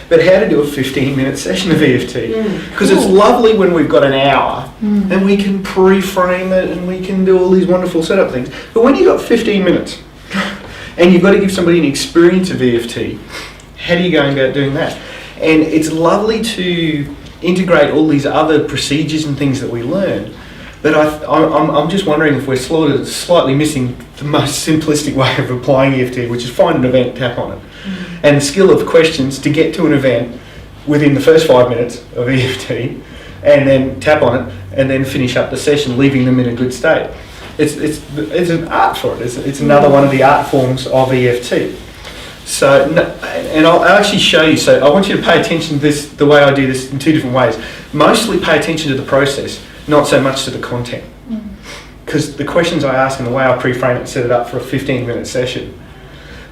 but how to do a 15-minute session of EFT. Because it's lovely when we've got an hour and we can pre-frame it and we can do all these wonderful setup things. But when you've got 15 minutes and you've got to give somebody an experience of EFT, how do you go about doing that? And it's lovely to integrate all these other procedures and things that we learn. But I'm just wondering if we're slightly missing the most simplistic way of applying EFT, which is find an event, tap on it. And the skill of questions to get to an event within the first 5 minutes of EFT, and then tap on it, and then finish up the session, leaving them in a good state. It's an art for it. It's another one of the art forms of EFT. So, and I'll actually show you. So I want you to pay attention to this, the way I do this, in two different ways. Mostly pay attention to the process, not so much to the content. Because the questions I ask and the way I pre-frame it and set it up for a 15-minute session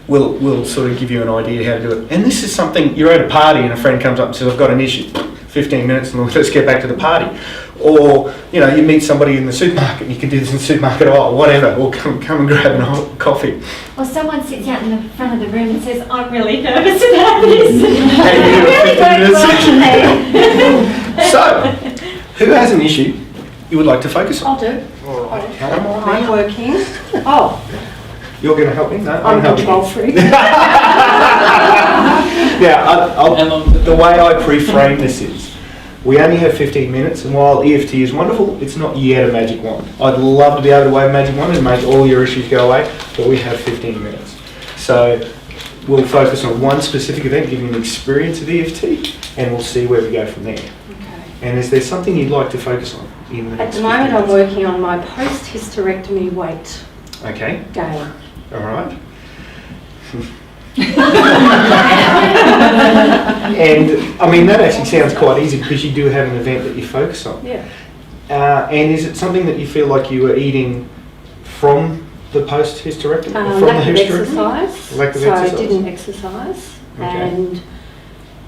will sort of give you an idea how to do it. And this is something, you're at a party and a friend comes up and says, I've got an issue, 15 minutes and let's get back to the party. Or, you know, you meet somebody in the supermarket and you can do this in the supermarket or whatever, or come and grab a hot coffee. Or someone sits out in the front of the room and says, I'm really nervous about this. So, who has an issue you would like to focus on? I'll do. All right. Come on. I'm working. Oh. You're going to help me? No, I'm a control freak. Yeah, the way I pre-frame this is, we only have 15 minutes, and while EFT is wonderful, it's not yet a magic wand. I'd love to be able to wave a magic wand and make all your issues go away, but we have 15 minutes. So we'll focus on one specific event, give you an experience of EFT, and we'll see where we go from there. Okay. And is there something you'd like to focus on? At the moment, I'm working on my post-hysterectomy weight Okay. gain. All right. And I mean, that actually sounds quite easy because you do have an event that you focus on. Yeah. And is it something that you feel like you were eating from the post-hysterectomy? Lack of exercise. Lack of so exercise? I didn't exercise. Okay. And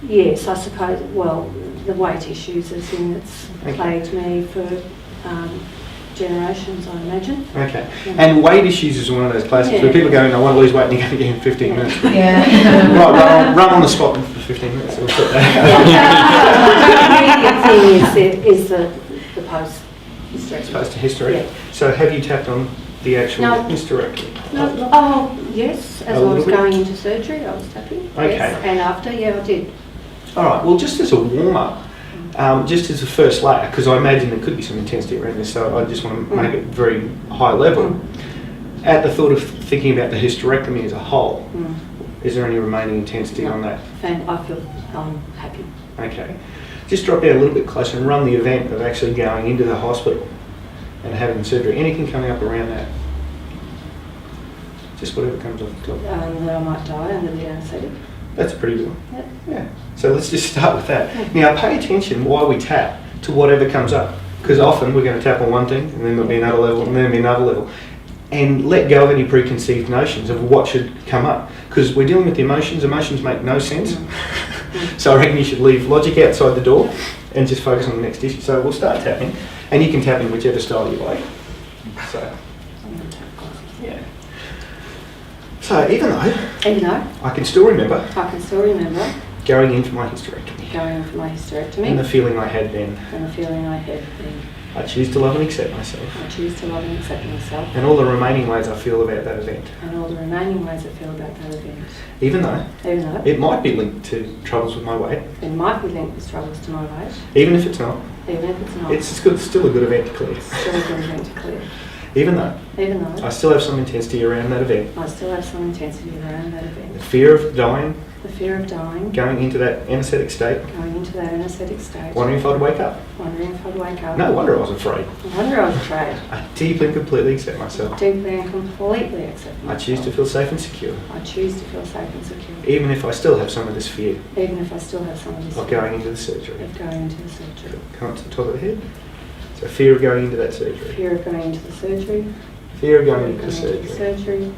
yes, I suppose, well, the weight issues is in it's plagued me for generations, I imagine. Okay. And weight issues is one of those classics where people go, I want to lose weight, and you're going to get in 15 minutes. Yeah. Right, run on the spot for 15 minutes. We'll put The immediate thing is the post-hysterectomy. Post-hysterectomy. Yeah. So have you tapped on the actual No. hysterectomy? No, oh, yes, as A I was little bit? going into surgery, I was tapping. Okay. Yes, and after, yeah, I did. All right, well, just as a warm-up, just as a first layer, because I imagine there could be some intensity around this, so I just want to make it very high level. At the thought of thinking about the hysterectomy as a whole, is there any remaining intensity on that? And I feel happy. Okay. Just drop down a little bit closer and run the event of actually going into the hospital and having surgery. Anything coming up around that? Just whatever comes off the top. That I might die under the anaesthetic. That's a pretty good one. Yep. Yeah. So let's just start with that. Now pay attention while we tap to whatever comes up, because often we're going to tap on one thing and then there'll be another level and then there'll be another level. And let go of any preconceived notions of what should come up, because we're dealing with the emotions. Emotions make no sense. So I reckon you should leave logic outside the door and just focus on the next issue. So we'll start tapping, and you can tap in whichever style you like. So, yeah. So even though I can still remember going in for my hysterectomy and the feeling I had then, I choose to love and accept myself and all the remaining ways I feel about that event. Even though it might be linked to troubles with my weight. Even if it's not. It's still a good event to clear. Even though I still have some intensity around that event. The fear of dying. Going into that anaesthetic state. Wondering if I'd wake up. No wonder I was afraid. I deeply and completely accept myself. I choose to feel safe and secure. Even if I still have some of this fear. Of going into the surgery. Come up to the top of the head. So fear of going into that surgery. Fear of going into the surgery. Fear of going into the surgery.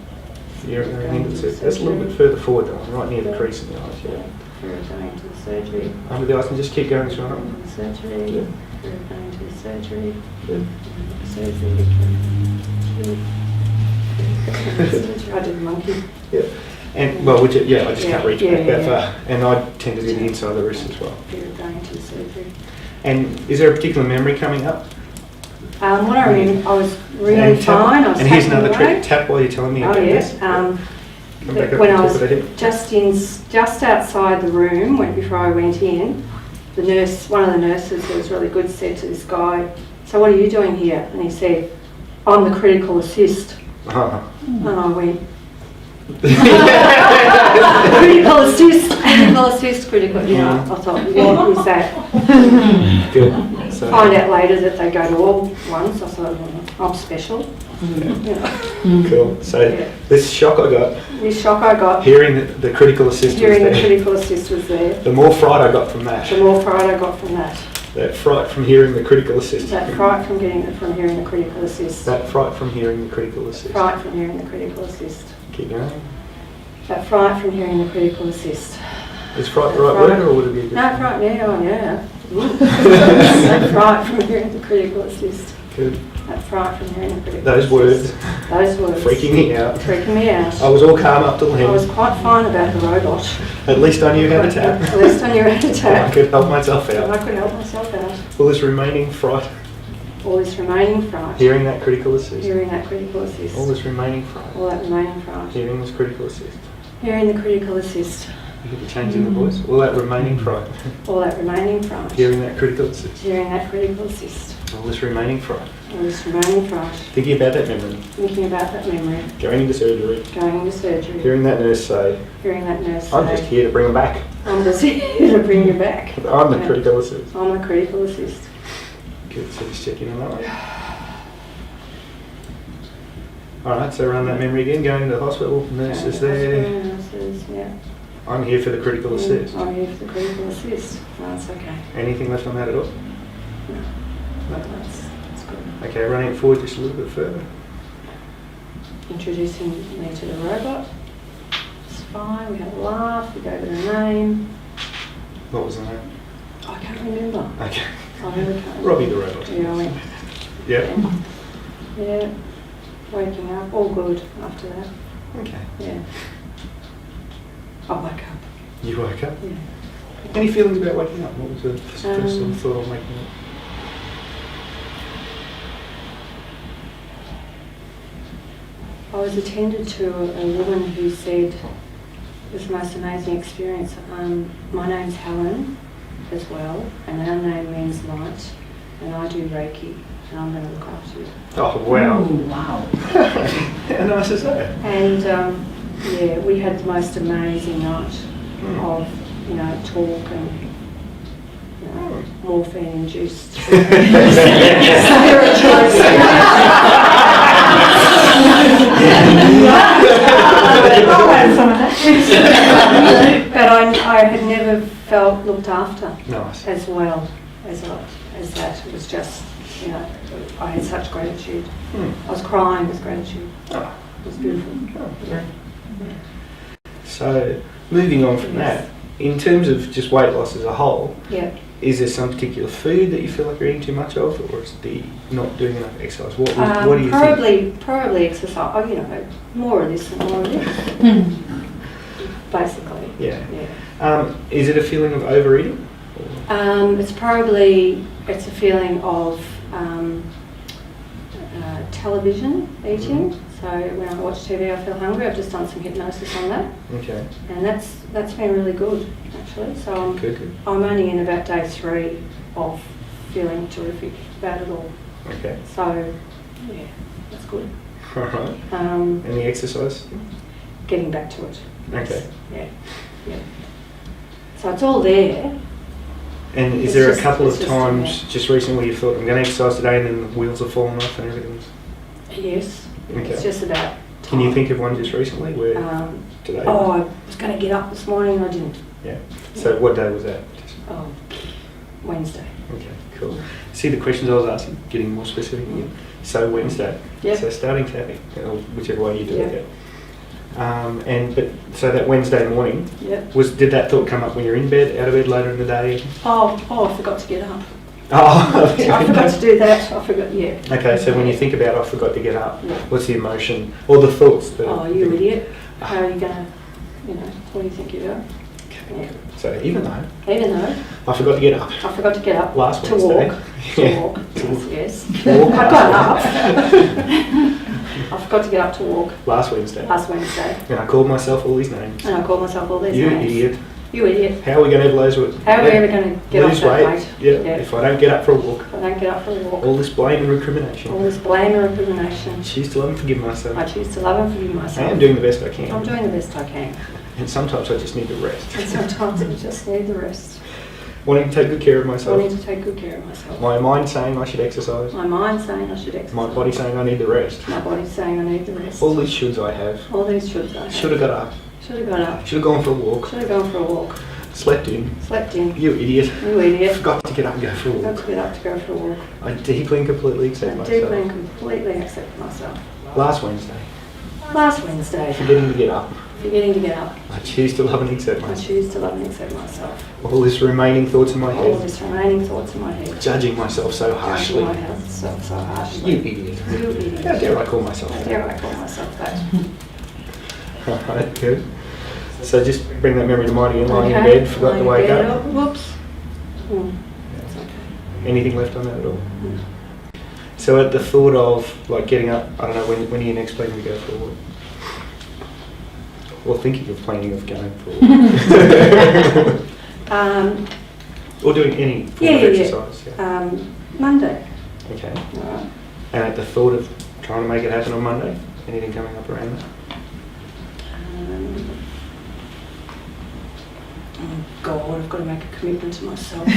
Fear of going into the surgery. That's a little bit further forward though, right near the crease in the eyes. Yeah. Fear of going into the surgery. Under the eyes and just keep going straight up. Surgery. Yeah. Fear of going into the surgery. Yeah. Surgery. I did a monkey. Yeah. And well, I just can't reach back that yeah. far, and I tend to do the inside of the wrist as well. Fear of going to the surgery. And is there a particular memory coming up? What I remember, I was really And tap- fine. I was and here's tapping another away. trick. Tap while you're telling me Oh about yes. this. Come back up When to I the was top of the hip. just outside the room, before I went in, the nurse, one of the nurses who was really good, said to this guy, "So what are you doing here?" And he said, "I'm the critical assist." Uh-huh. And I went, critical assist, critical. You know, I thought, what is that? Good. So, Find out later that they go to all ones. I thought, I'm special. You know. cool. So Yeah. this shock I got, This shock I got, hearing the critical assist hearing was the there. critical assist was there. The more fright I got from that. The more fright I got from that. That fright from hearing the critical assist. That fright from hearing the critical assist. That fright from hearing the critical assist. Fright from hearing the critical assist. Keep going. That fright from hearing the critical assist. Is fright the That right fright- word, or would it be a No, different? fright, yeah. That fright from hearing the critical assist. Good. That fright from hearing the critical Those assist. words Those words. freaking me out. Freaking me out. I was all calm up till I was then. quite fine about the robot. At least I knew how to tap. At least I knew how to I tap. could help myself And I out. could help myself out. All this remaining fright, All this remaining fright. hearing that critical assist. Hearing that critical assist. All this remaining fright, All that remaining fright. hearing this critical assist. Hearing the critical assist. You could be changing the voice. All that remaining fright, All that remaining fright. hearing that critical assist. Hearing that critical assist. All this remaining fright, All this remaining fright. thinking about that memory, Thinking about that memory. going into surgery, Going into surgery. hearing that nurse say, Hearing that nurse I'm say, just here to bring them back. I'm just here to bring you back. I'm the Yeah. critical assist. I'm the critical assist. Good, so just checking on that one. Alright, so run that memory again, going into the hospital, nurse is there. Nurses, yeah. I'm here for the critical assist. I'm here for the critical assist. No, it's okay. Anything left on that at all? No, that's good. Okay, running it forward just a little bit further. Introducing me to the robot. It's fine. We had a laugh. We gave it a name. What was the name? I can't remember. Okay. I really can't remember. Robbie the robot. Yeah, I went. Yeah. Yeah. Waking up. All good after that. Okay. Yeah. I woke up. You woke up. Yeah. Any feelings about waking up? What was the first sort of thought on waking up? I was attended to a woman who said, it was the most amazing experience. My name's Helen as well, and our name means light, and I do Reiki, and I'm going to look after you. Oh, wow. Ooh, wow. How nice is that? And yeah, we had the most amazing night Hmm. of, talk and morphine-induced but I had never felt looked after Nice. as well as that. It was just, I had such gratitude. Hmm. I was crying with gratitude. Oh, It was beautiful. oh, very. So, moving on from that, in terms of just weight loss as a whole, Yeah. is there some particular food that you feel like you're eating too much of, or is the not doing enough exercise? What do you think? Probably exercise. Oh, more of this and more of this. Basically. Yeah. Yeah. Is it a feeling of overeating? It's a feeling of television eating. So when I watch TV, I feel hungry. I've just done some hypnosis on that, Okay. and that's been really good actually. So Good. I'm only in about day 3 of feeling terrific about it all. Okay. So yeah, that's good. All right. And the exercise? Getting back to it. Okay. Yeah. So it's all there. And is It's there just- a couple of it's just times just recently where you thought, I'm going to exercise today, and then the wheels have fallen off and everything's... Yes. Okay. It's just about Can you time. think of one just recently where today? Oh, I was going to get up this morning and I didn't. Yeah. So what day was that? Oh, Wednesday. Okay, cool. See the questions I was asking, getting more specific again. So Wednesday. Yep. So starting tapping, or whichever way you do Yep. it. So that Wednesday morning, Yep. did that thought come up when you're in bed, out of bed later in the day? Oh, I forgot to get up. Oh, I forgot to do that. I forgot, yeah. Okay, so when you think about I forgot to get up, Yeah. what's the emotion or the thoughts? Oh, you idiot. How are you going to you know, what do you think you do? Okay. So even though I forgot to get up I forgot to get up last to Wednesday. walk. Yeah. To walk. Yes. Walk. I got up. I forgot to get up to walk Last Wednesday. last Wednesday. And I called myself all these names. And I called myself all these You names. idiot. You idiot. How are we going to lose weight? How are we ever going to get off lose that weight? weight? Yeah. If I don't get up for a walk. If I don't get up for a walk. All this blame and recrimination. All this blame and recrimination. I choose to love and forgive myself. I choose to love and forgive I myself. am doing the best I can. I'm doing the best I can. And sometimes I just need to rest. And sometimes I just need the rest. Wanting to take good care of I myself. need to take good care of myself. My mind saying I should exercise. My mind's saying I should exercise. My body saying I need the rest. My body's saying I need the rest. All these shoulds I have. All these shoulds I have. Should have got up. Should have got up. Should have gone for a walk. Should have gone for a walk. Slept in. Slept in. You idiot. You idiot. Forgot to get up and go for a Got walk. to get up to go for a walk. I deeply and completely accept I myself. deeply and completely accept myself. Last Wednesday, Last Wednesday, forgetting to get up. forgetting to get up. I choose to love and accept I myself. choose to love and accept myself. All this remaining thoughts in my All head. this remaining thoughts in my head. Judging myself so Judging harshly. myself so harshly. You idiot. You idiot. How dare I call myself How that? dare I call myself that? Alright, good. So just bring that memory to mind again, lying in Okay, bed, forgot to lying in wake bed. up. Oh, whoops. That's okay. Anything left on that at all? So at the thought of like getting up, I don't know, when are you next planning to go for a walk? Or thinking of planning of going for a walk? Or doing any form of exercise? Yeah. Monday. Okay. Alright. And at the thought of trying to make it happen on Monday, anything coming up around that? Oh God, I've got to make a commitment to myself.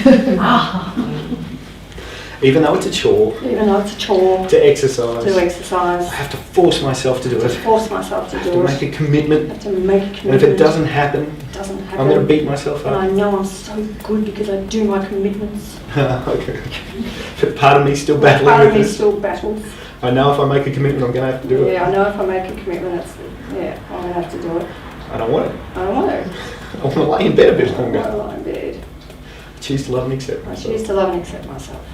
Even though it's a chore Even though it's a chore to exercise, to exercise, I have to force myself to do to it. force myself to I do have to it. make a commitment. I have to make a And if commitment. it doesn't happen, It doesn't happen. I'm going to beat myself And up. I know I'm so good because I do my commitments. Okay. But part of me still battling Part of with me this. still battles. I know if I make a commitment, I'm going to have to do it. Yeah, I know if I make a commitment, I'm going to have to do it. I don't want it. I don't want to. I want to lay in bed a bit I want to longer. lie in bed. I choose to love and accept I myself. choose to love and accept myself.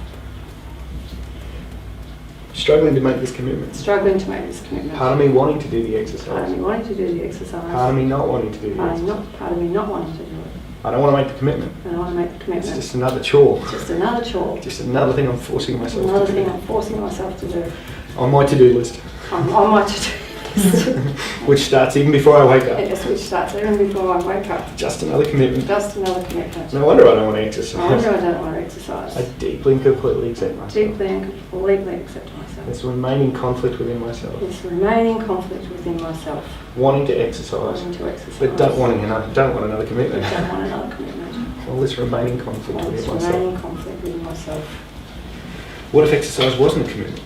Struggling to make this commitment. Struggling to make this commitment. Part of me wanting to do the Part of exercise. me wanting to do the exercise. Part of me not wanting to do the Part exercise. of me not wanting to do it. I don't want to make the commitment. And I want to make the It's commitment. just another chore. It's just another chore. Just another thing I'm forcing myself Another to thing do. I'm forcing myself to do. On my to-do list, On my to-do list. which starts even before I wake up. Yes, which starts even before I wake up. Just another commitment. Just another commitment. No wonder I don't want to I exercise. wonder I don't want to exercise. I deeply and completely accept myself. Deeply and completely accept myself. This remaining conflict within myself. This remaining conflict within myself. Wanting to exercise, Wanting to exercise. but don't want another But commitment. don't want another commitment. All this remaining conflict All this within myself. remaining conflict within myself. What if exercise wasn't a commitment?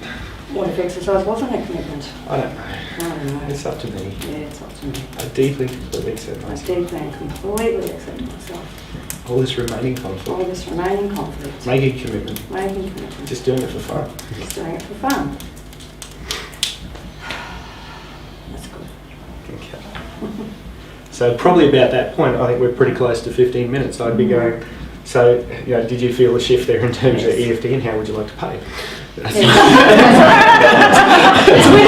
What if exercise wasn't a commitment? I don't know. I don't know. It's up to me. Yeah, it's up to me. I deeply and completely accept I myself. deeply and completely accept myself. All this remaining All conflict. this remaining conflict. Making a commitment. Making commitment. Just doing it for fun. Just doing it for fun. That's good. Okay. So probably about that point, I think we're pretty close to 15 minutes. I'd be going, so, you know, did you feel a shift there in terms of Yes. EFT and how would you like to pay? That's Yes.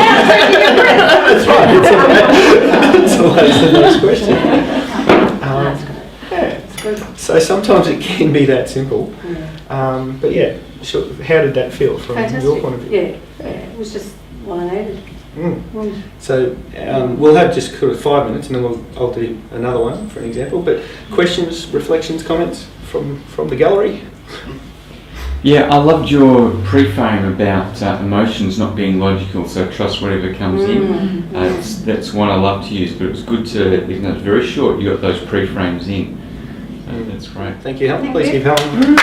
That's right. So that's the next question. That's good. Yeah. That's good. So sometimes it can be that simple. Yeah. But yeah, sure. How did that feel from Fantastic. your point of view? Yeah, it was just what I needed. Mm. So we'll have just sort of 5 minutes, and then I'll do another one for an example. But questions, reflections, comments from the gallery. Yeah, I loved your pre-frame about emotions not being logical, so trust whatever comes in. That's one I love to use, but it was good to, even though it's very short, you got those pre-frames in. So that's great. Thank you, Helen. Thank Please you. give Helen.